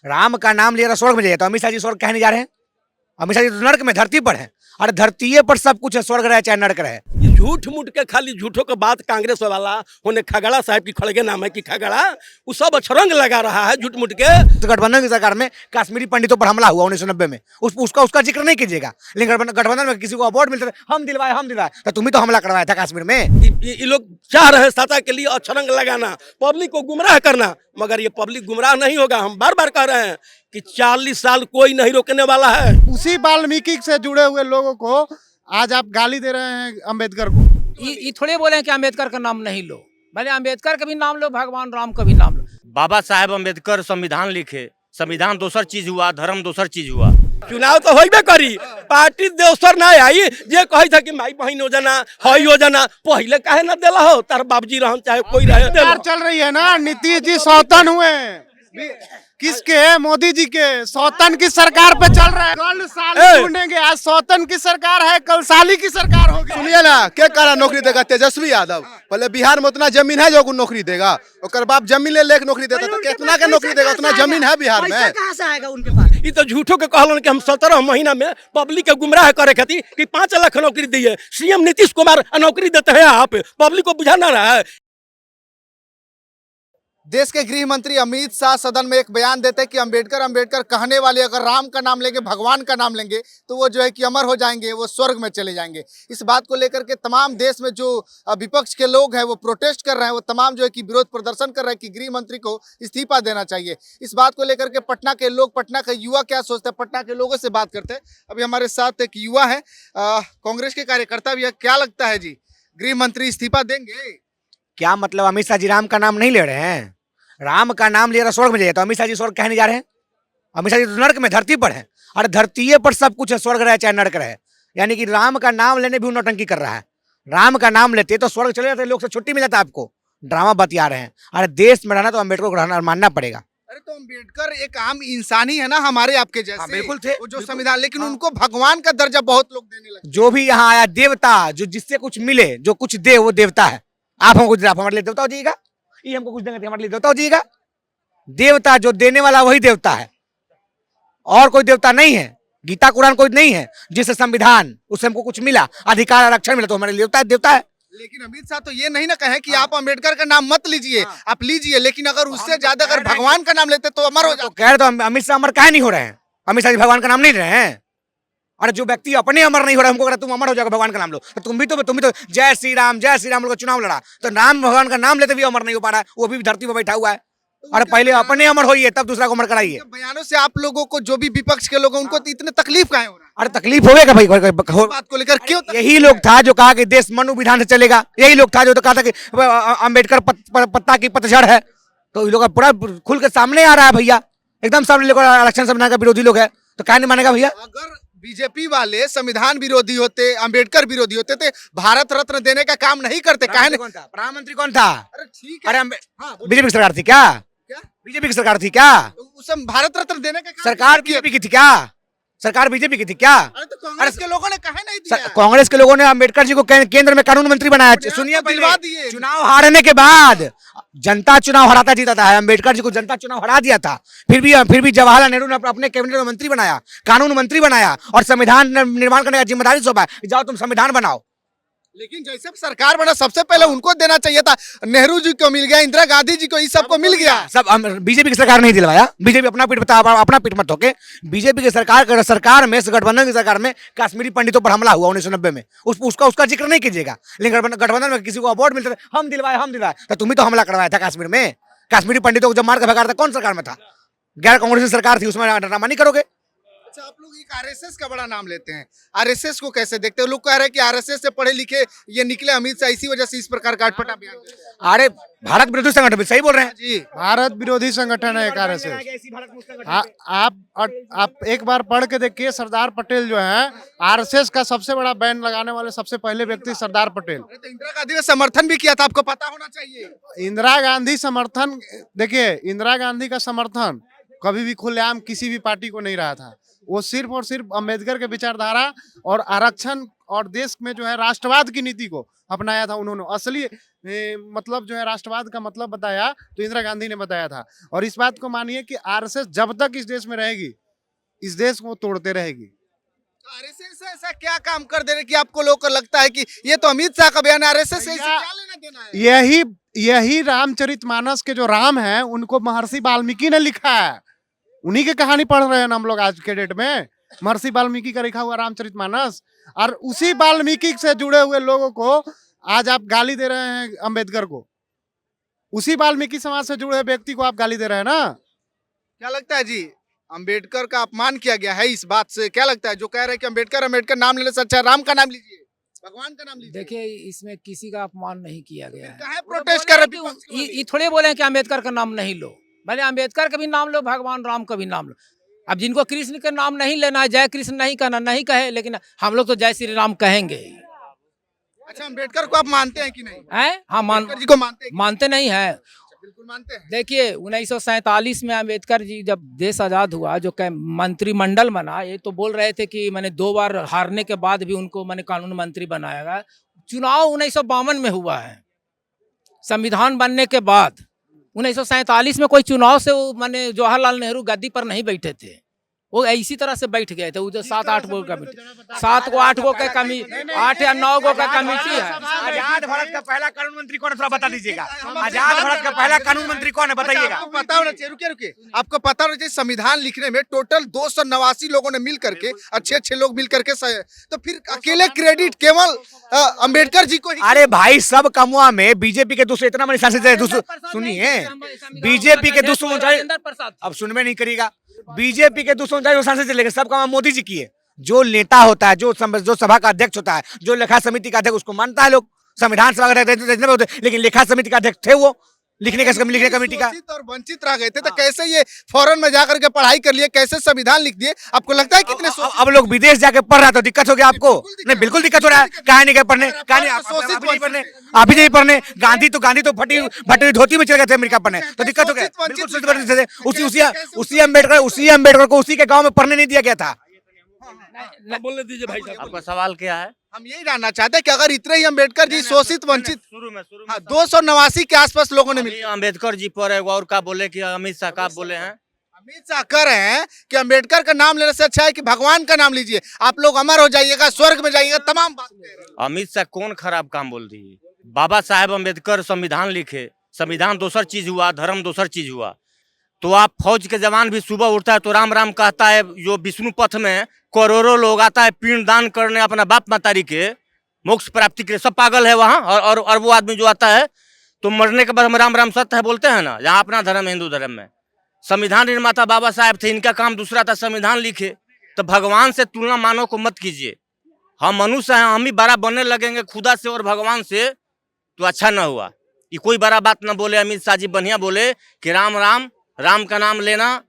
राम का नाम लिया स्वर्ग में जाइए, तो अमित शाह जी स्वर्ग कहे नहीं जा रहे हैं? अमित शाह जी तो नर्क में, धरती पर है। अरे धरती पर सब कुछ है, स्वर्ग रहे चाहे नर्क रहे। ये झूठ मूठ के खाली झूठों के बात कांग्रेस वाला होने खगड़ा साहब की खड़गे नाम है कि खगड़ा वो सब अछरंग लगा रहा है झूठ मूठ के। तो गठबंधन की सरकार में कश्मीरी पंडितों पर हमला हुआ 1990 में, उसका जिक्र नहीं कीजिएगा। लेकिन गठबंधन में किसी को अवार्ड मिलता था, हम दिलवाए, तो तुम्ही तो हमला करवाया था कश्मीर में। ये लोग चाह रहे हैं सत्ता के लिए अछरंग लगाना, पब्लिक को गुमराह करना, मगर ये पब्लिक गुमराह नहीं होगा। हम बार बार कह रहे हैं कि 40 साल कोई नहीं रोकने वाला है। उसी वाल्मीकि से जुड़े हुए लोगों को आज आप गाली दे रहे हैं अंबेडकर को। ये थोड़े बोले हैं कि अंबेडकर का नाम नहीं लो, भले अंबेडकर का भी नाम लो, भगवान राम का भी नाम लो। बाबा साहेब अंबेडकर संविधान लिखे, संविधान दोसर चीज हुआ, धर्म दोसर चीज हुआ। चुनाव तो होइबे करी, पार्टी दोसर ना आई। जे कही था कि माई बहन योजना है, योजना पहले काहे ना देला हो, तार बाबूजी रहन चाहे कोई रहे देला। चल रही है ना, नीतीश जी सौतन हुए किसके? मोदी जी के। सौतन की सरकार पे चल रहा है। कल साली ढूंढेंगे, आज सौतन की सरकार है, कल साली की सरकार होगी। सुनिए ना, क्या करा नौकरी देगा तेजस्वी यादव? पहले बिहार में उतना जमीन है जो नौकरी देगा, और बाप जमीन ले लेके नौकरी देता, तो कितना का नौकरी देगा? उतना जमीन है बिहार में। कहाँ से आएगा उनके पास? ये तो झूठों के कहलन कि हम 17 महीना में पब्लिक के गुमराह करे खातिर कि 5 लाख नौकरी दिए। सीएम नीतीश कुमार नौकरी देते हैं, आप पब्लिक को बुझाना रहा है। देश के गृह मंत्री अमित शाह सदन में एक बयान देते हैं कि अंबेडकर कहने वाले अगर राम का नाम लेंगे, भगवान का नाम लेंगे, तो वो जो है कि अमर हो जाएंगे, वो स्वर्ग में चले जाएंगे। इस बात को लेकर के तमाम देश में जो विपक्ष के लोग हैं वो प्रोटेस्ट कर रहे हैं, वो तमाम जो है कि विरोध प्रदर्शन कर रहे हैं कि गृह मंत्री को इस्तीफा देना चाहिए। इस बात को लेकर के पटना के लोग, पटना के युवा क्या सोचते हैं, पटना के लोगों से बात करते हैं। अभी हमारे साथ एक युवा है, कांग्रेस के कार्यकर्ता भी है। क्या लगता है जी, गृह मंत्री इस्तीफा देंगे? क्या मतलब अमित शाह जी राम का नाम नहीं ले रहे हैं? राम का नाम लिया स्वर्ग में जाइए, तो अमित शाह जी स्वर्ग कहे नहीं जा रहे हैं? अमित शाह जी तो नर्क में, धरती पर है। अरे धरती पर सब कुछ है, स्वर्ग रहे चाहे नर्क रहे। यानी कि राम का नाम लेने भी नौटंकी कर रहा है। राम का नाम लेते तो स्वर्ग चले जाते, लोग से छुट्टी मिल जाता। आपको ड्रामा बतिया रहे हैं। अरे देश में रहना तो अम्बेडकर को रहना मानना पड़ेगा। अरे तो अम्बेडकर एक आम इंसान ही है ना, हमारे आपके जैसे। हाँ, बिल्कुल थे, वो जो संविधान, लेकिन उनको भगवान का दर्जा बहुत लोग देने लगे। जो भी यहाँ आया देवता, जो जिससे कुछ मिले, जो कुछ दे वो देवता है। आप हमको कुछ, आप हमारे लिए देवता हो जाइएगा, ये हमको कुछ देंगे तो हमारे लिए देवता हो जाइएगा। देवता जो देने वाला वही देवता है, और कोई देवता नहीं है। गीता कुरान कोई नहीं है जिससे संविधान, उससे हमको कुछ मिला, अधिकार आरक्षण मिला, तो हमारे लिए देवता है। लेकिन अमित शाह तो ये नहीं ना कहे कि आप अंबेडकर का नाम मत लीजिए, आप लीजिए, लेकिन अगर उससे ज्यादा अगर भगवान का नाम लेते तो अमर हो जाते। कह रहे तो अमित शाह अमर काहे नहीं हो रहे हैं? अमित शाह जी भगवान का नाम नहीं ले रहे हैं। अरे जो व्यक्ति अपने अमर नहीं हो रहा, हमको कह रहा तुम अमर हो जाओगे, भगवान का नाम लो, तो तुम भी तो जय श्री राम लोग चुनाव लड़ा, तो राम भगवान का नाम लेते भी अमर नहीं हो पा रहा है, वो भी धरती पर बैठा हुआ है। और पहले अपने अमर होइए, तब दूसरा को अमर कराइए। बयानों से आप लोगों को, जो भी विपक्ष के लोग हैं, उनको इतने तकलीफ काहे हो रहा है? अरे तकलीफ होगा भाई, बात को लेकर क्यों? यही लोग था जो कहा कि देश मनु विधान से चलेगा। यही लोग था जो तो कहा था कि अंबेडकर पत्ता की पतझड़ है। तो ये लोग पूरा खुल के सामने आ रहा है भैया, एकदम सामने लोग इलेक्शन संविधान का विरोधी लोग है, तो क्या नहीं मानेगा भैया? अगर बीजेपी वाले संविधान विरोधी होते, अंबेडकर विरोधी होते, तो भारत रत्न देने का काम नहीं करते। प्रधानमंत्री कौन था? अरे ठीक है, अरे बीजेपी की सरकार थी क्या? बीजेपी की सरकार थी क्या? उसे भारत रत्न देने का सरकार बीजेपी की थी क्या? सरकार बीजेपी की थी क्या? अरे तो कांग्रेस के लोगों ने कहे नहीं दिया। कांग्रेस के लोगों ने अंबेडकर जी को केंद्र में कानून मंत्री बनाया। सुनिए, दिलवा दिए। चुनाव हारने के बाद जनता चुनाव हराता जीता है, अंबेडकर जी को जनता चुनाव हरा दिया था। फिर भी जवाहरलाल नेहरू ने अपने कैबिनेट में मंत्री बनाया, कानून मंत्री बनाया, और संविधान निर्माण करने का जिम्मेदारी सौंपा, जाओ तुम संविधान बनाओ। लेकिन जैसे सरकार बना, सबसे पहले उनको देना चाहिए था। नेहरू जी को मिल गया, इंदिरा गांधी जी को, इस सबको मिल गया। सब बीजेपी की सरकार नहीं दिलवाया। बीजेपी अपना पीठ मत होके। बीजेपी की सरकार में, गठबंधन की सरकार में कश्मीरी पंडितों पर हमला हुआ 1990 में, उसका जिक्र नहीं कीजिएगा। लेकिन गठबंधन में किसी को अवार्ड मिलता था, हम दिलवाए, तो तुम्ही तो हमला करवाया था कश्मीर में। कश्मीरी पंडितों को जब मार के भगा था, कौन सरकार में था? गैर कांग्रेसी सरकार थी, उसमें ड्रामा नहीं करोगे। अच्छा, आप लोग एक आरएसएस का बड़ा नाम लेते हैं, आरएसएस को कैसे देखते हो? लोग कह रहे हैं कि आरएसएस से पढ़े लिखे ये निकले अमित शाह, इसी वजह से इस प्रकार का अटपटा बयान दे रहे हैं। अरे भारत विरोधी संगठन, सही बोल रहे हैं जी, भारत विरोधी संगठन है एक आरएसएस। आप एक बार पढ़ के देखिए, सरदार पटेल जो है, आरएसएस का सबसे बड़ा बैन लगाने वाले सबसे पहले व्यक्ति सरदार पटेल। तो इंदिरा गांधी ने समर्थन भी किया था, आपको पता होना चाहिए। इंदिरा गांधी समर्थन, देखिए इंदिरा गांधी का समर्थन कभी भी खुलेआम किसी भी पार्टी को नहीं रहा था। वो सिर्फ और सिर्फ अम्बेडकर के विचारधारा और आरक्षण और देश में जो है राष्ट्रवाद की नीति को अपनाया था उन्होंने। असली मतलब जो है राष्ट्रवाद का मतलब बताया तो इंदिरा गांधी ने बताया था। और इस बात को मानिए कि आरएसएस जब तक इस देश में रहेगी, इस देश को तोड़ते रहेगी। आरएसएस ऐसा क्या काम कर दे रहे कि आपको लोगों को लगता है कि ये तो अमित शाह का बयान है, आरएसएस से क्या लेना देना है? यही रामचरितमानस के जो राम हैं उनको महर्षि वाल्मीकि ने लिखा है। उन्हीं की कहानी पढ़ रहे हैं हम लोग आज के डेट में, महर्षि वाल्मीकि का लिखा हुआ रामचरितमानस। और उसी वाल्मीकि से जुड़े हुए लोगों को आज आप गाली दे रहे हैं अंबेडकर को। उसी वाल्मीकि समाज से जुड़े व्यक्ति को आप गाली दे रहे हैं ना। क्या लगता है जी, अंबेडकर का अपमान किया गया है इस बात से? क्या लगता है जो कह रहे हैं कि अंबेडकर नाम लेने से अच्छा राम का नाम लीजिए, भगवान का नाम लीजिए? देखिए, इसमें किसी का अपमान नहीं किया गया है। काहे प्रोटेस्ट कर रहे हैं? ये थोड़े बोले हैं कि अंबेडकर का नाम नहीं लो। भले अंबेडकर का भी नाम लो, भगवान राम का भी नाम लो। अब जिनको कृष्ण का नाम नहीं लेना है, जय कृष्ण नहीं कहना, नहीं कहे, लेकिन हम लोग तो जय श्री राम कहेंगे। अच्छा, अंबेडकर को आप मानते हैं कि नहीं? हैं? हाँ, अंबेडकर जी को मानते हैं? मानते नहीं है। बिल्कुल मानते हैं। देखिए, 1947 में अंबेडकर जी जब देश आजाद हुआ, जो मंत्रिमंडल बना, ये तो बोल रहे थे कि मैंने 2 बार हारने के बाद भी उनको मैंने कानून मंत्री बनाया गया। चुनाव 1952 में हुआ है। संविधान बनने के बाद 1947 में कोई चुनाव से मैंने जवाहरलाल नेहरू गद्दी पर नहीं बैठे थे। वो इसी तरह से बैठ गए थे। उधर 7-8 गो कमेटी, 7-8 गो का कमी, 8 या 9 गो का कमेटी है। आजाद भारत का पहला कानून मंत्री कौन है, थोड़ा बता दीजिएगा। आजाद भारत का पहला कानून मंत्री कौन है, बताइएगा। आपको पता होना चाहिए, रुकिए, आपको पता होना चाहिए संविधान लिखने में टोटल 289 लोगों ने मिल करके, अच्छे लोग मिल करके, तो फिर अकेले क्रेडिट केवल अंबेडकर जी को ही? अरे भाई, सब कमुआ में बीजेपी के दूसरे इतना बड़ी शासित है। सुनिए, बीजेपी के 239, अब सुनवे नहीं करिएगा। बीजेपी के 239 सांसद चले गए, सब काम मोदी जी किए। जो नेता होता है, जो सभा का अध्यक्ष होता है, जो लेखा समिति का अध्यक्ष, उसको मानता है लोग। संविधान सभा का अध्यक्ष, लेकिन लेखा समिति का अध्यक्ष थे वो, लिखने कमेटी का। और वंचित रह गए थे, तो कैसे ये फॉरेन में जाकर के पढ़ाई कर लिए, कैसे संविधान लिख दिए? आपको लगता है कितने अब लोग विदेश जाके पढ़ रहा तो दिक्कत हो गया आपको? नहीं, बिल्कुल दिक्कत हो रहा है। कहा नहीं गए पढ़ने, कहा नहीं आप ही नहीं पढ़ने। गांधी तो फटी धोती में चले गए थे अमेरिका पढ़ने, तो दिक्कत हो गया। उसी अम्बेडकर को उसी के गाँव में पढ़ने नहीं दिया गया था। बोलने दीजिए भाई साहब। आपका सवाल क्या है? हम यही जानना चाहते हैं कि अगर इतने ही अम्बेडकर जी शोषित वंचित, शुरू में 289 के आसपास लोगों ने मिले। अम्बेडकर जी पर है, और का बोले कि अमित शाह का बोले हैं। अमित शाह कह रहे हैं कि अंबेडकर का नाम लेने से अच्छा है कि भगवान का नाम लीजिए, आप लोग अमर हो जाइएगा, स्वर्ग में जाइएगा, तमाम बात कह रहे हैं। अमित शाह कौन खराब काम बोल रही है? बाबा साहेब अम्बेडकर संविधान लिखे। संविधान दूसर चीज हुआ, धर्म दूसर चीज हुआ। तो आप फौज के जवान भी सुबह उठता है तो राम राम कहता है। जो विष्णु पथ में करोड़ों लोग आता है पिंड दान करने अपना बाप मातारी के मोक्ष प्राप्ति के लिए, सब पागल है वहाँ। और वो आदमी जो आता है तो मरने के बाद हम राम राम सत्य है बोलते हैं ना। यहाँ अपना धर्म हिंदू धर्म में संविधान निर्माता बाबा साहेब थे, इनका काम दूसरा था, संविधान लिखे। तो भगवान से तुलना मानव को मत कीजिए। हम मनुष्य हैं, हम ही बड़ा बनने लगेंगे खुदा से और भगवान से, तो अच्छा न हुआ। ये कोई बड़ा बात न बोले। अमित शाह जी बढ़िया बोले कि राम का नाम लेना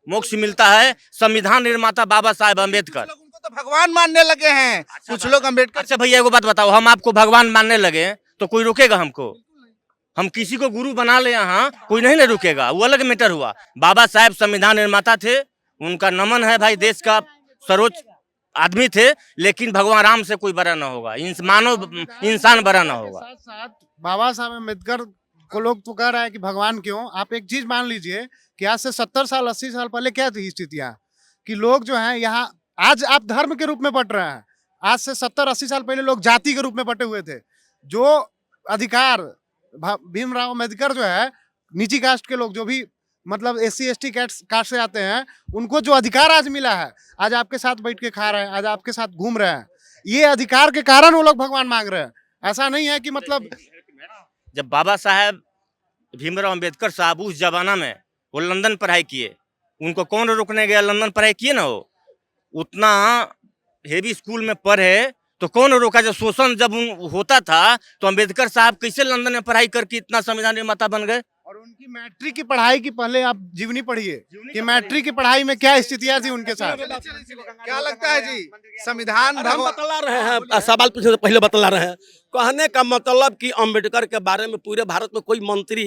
मोक्ष मिलता है। संविधान निर्माता बाबा साहेब अम्बेडकर। उनको तो भगवान मानने लगे हैं कुछ लोग अम्बेडकर। अच्छा भैया, एगो बात बताओ, हम आपको भगवान मानने लगे तो कोई रोकेगा हमको? हम किसी को गुरु बना ले यहाँ, कोई नहीं ना रुकेगा, वो अलग मैटर हुआ। बाबा साहेब संविधान निर्माता थे, उनका नमन है भाई, देश का सर्वोच्च आदमी थे। लेकिन भगवान राम से कोई बड़ा ना होगा, मानव इंसान बड़ा ना होगा। साथ साथ बाबा साहब अम्बेडकर को लोग तो कह रहा है कि भगवान क्यों। आप एक चीज मान लीजिए कि आज से 70 साल 80 साल पहले क्या थी स्थितियां, कि लोग जो हैं यहाँ, आज आप धर्म के रूप में बट रहे हैं। आज से 70-80 साल पहले लोग जाति के रूप में बटे हुए थे। जो अधिकार भीमराव अम्बेडकर जो है, नीची कास्ट के लोग जो भी मतलब SC ST कास्ट से आते हैं, उनको जो अधिकार आज मिला है, आज आपके साथ बैठ के खा रहे हैं, आज आपके साथ घूम रहे हैं, ये अधिकार के कारण वो लोग भगवान मांग रहे हैं। ऐसा नहीं है कि मतलब जब बाबा साहेब भीमराव अम्बेडकर साहब उस जमाना में वो लंदन पढ़ाई किए, उनको कौन रोकने गया? लंदन पढ़ाई किए ना, वो उतना हेवी स्कूल में पढ़े तो कौन रोका? जब शोषण जब होता था तो अम्बेडकर साहब कैसे लंदन में पढ़ाई करके इतना संविधान निर्माता बन गए? और उनकी मैट्रिक की पढ़ाई की पहले आप जीवनी पढ़िए कि मैट्रिक की पढ़ाई में क्या स्थितियां थी उनके साथ। क्या लगता है जी, संविधान हम बतला रहे हैं, सवाल पूछने से पहले बतला रहे हैं। कहने का मतलब कि अंबेडकर के बारे में पूरे भारत में कोई मंत्री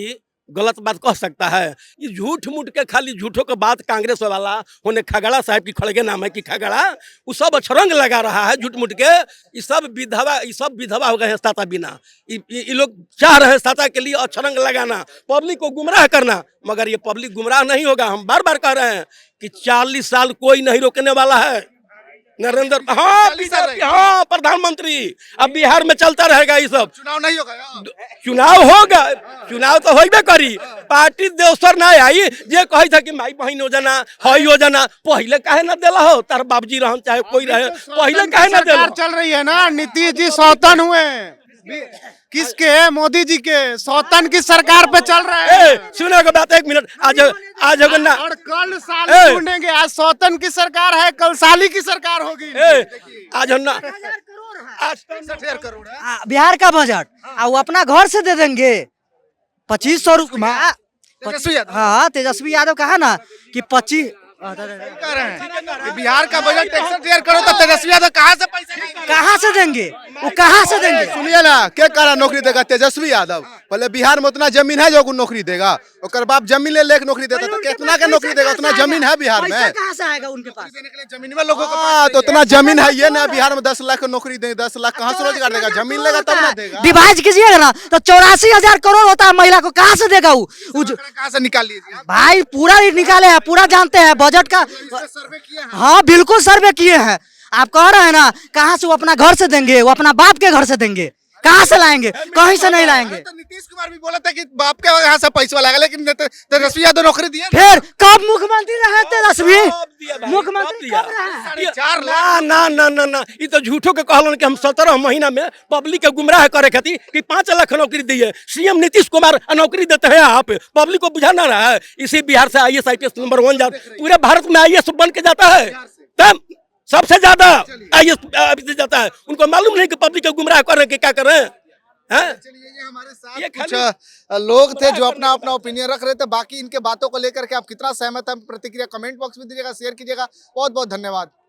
गलत बात कह सकता है। ये झूठ मूठ के खाली झूठों के बात कांग्रेस वाला होने खगड़ा साहब की खड़गे नाम है कि खगड़ा वो सब अछरंग लगा रहा है झूठ मूठ के। ये सब विधवा हो गए हैं साता बिना। ये लोग चाह रहे हैं साता के लिए अछरंग लगाना, पब्लिक को गुमराह करना, मगर ये पब्लिक गुमराह नहीं होगा। हम बार बार कह रहे हैं कि 40 साल कोई नहीं रोकने वाला है। नरेंद्र हाँ प्रधानमंत्री, अब बिहार में चलता रहेगा ये सब। चुनाव नहीं होगा यार। चुनाव होगा, चुनाव तो होबे करी। पार्टी देवसर ना आई जे कही था कि माई बहन योजना हई योजना पहले काहे ना देला हो, तार बाबूजी रहन चाहे कोई रहे पहले काहे ना देला। सरकार चल रही है ना, नीतीश जी सौतन हुए हैं। किसके? मोदी जी के। सौतन की सरकार पे चल रहे हैं। सुनो के बात, एक मिनट। आज होगा ना और कल साली ढूंढेंगे। आज सौतन की सरकार है, कल साली की सरकार होगी। आज हम ना आज 60,000 करोड़ है। बिहार का बजट वो अपना घर से दे देंगे 2500 रुपये। तेजस्वी यादव हाँ तेजस्वी यादव कहा ना कि 25 कह रहे हैं कि बिहार का बजट 61,000 करोड़, तो तेजस्वी यादव कहाँ से पैसे देंगे? कहाँ से देंगे? वो कहाँ से देंगे? सुनिए ना, क्या करा नौकरी देगा तेजस्वी यादव? पहले बिहार में उतना जमीन है जो नौकरी देगा, और बाप जमीन ले लेके नौकरी देता, तो कितना का नौकरी देगा? उतना जमीन है बिहार में? पैसा कहाँ से आएगा उनके पास? देने के लिए जमीन में लोगों को हाँ, तो उतना जमीन है ये ना। बिहार में 10 लाख नौकरी देंगे, 10 लाख कहाँ से रोजगार देगा? जमीन लेगा तब ना देगा। डिवाइड कीजिएगा ना तो 84,000 करोड़ होता है, महिला को कहाँ से देगा वो? कहाँ से निकाल लीजिए? भाई पूरा निकाले हैं, पूरा जानते हैं बजट का। सर्वे किया है। हाँ बिल्कुल सर्वे किए हैं। आप कह रहे हैं ना कहाँ से वो अपना घर से देंगे, वो अपना बाप के घर से देंगे। कहाँ से लाएंगे? कहीं से नहीं लाएंगे। तो नीतीश कुमार भी बोला था कि बाप के यहाँ से पैसा लगेगा, लेकिन तेजस्वी यादव नौकरी दिए। फिर कब मुख्यमंत्री रहे तेजस्वी? मुख्यमंत्री कब रहे? 4 लाख। ना ना ना ना, ये तो झूठों के कहलन कि हम 17 महीना में पब्लिक के गुमराह करे खातिर कि 5 लाख नौकरी दिए। सीएम नीतीश कुमार नौकरी देते हैं आप, पब्लिक को बुझाना रहा है। इसी बिहार से IAS IPS नंबर 1 जाता, पूरे भारत में IAS बन के जाता है, तब सबसे ज्यादा IAS जाता है। उनको मालूम नहीं कि पब्लिक को गुमराह कर रहे हैं कि क्या कर रहे हैं। चलिए, ये हमारे साथ कुछ लोग थे जो अपना अपना ओपिनियन रख रहे थे। बाकी इनके बातों को लेकर के आप कितना सहमत हैं, प्रतिक्रिया कमेंट बॉक्स में दीजिएगा, शेयर कीजिएगा। बहुत बहुत धन्यवाद।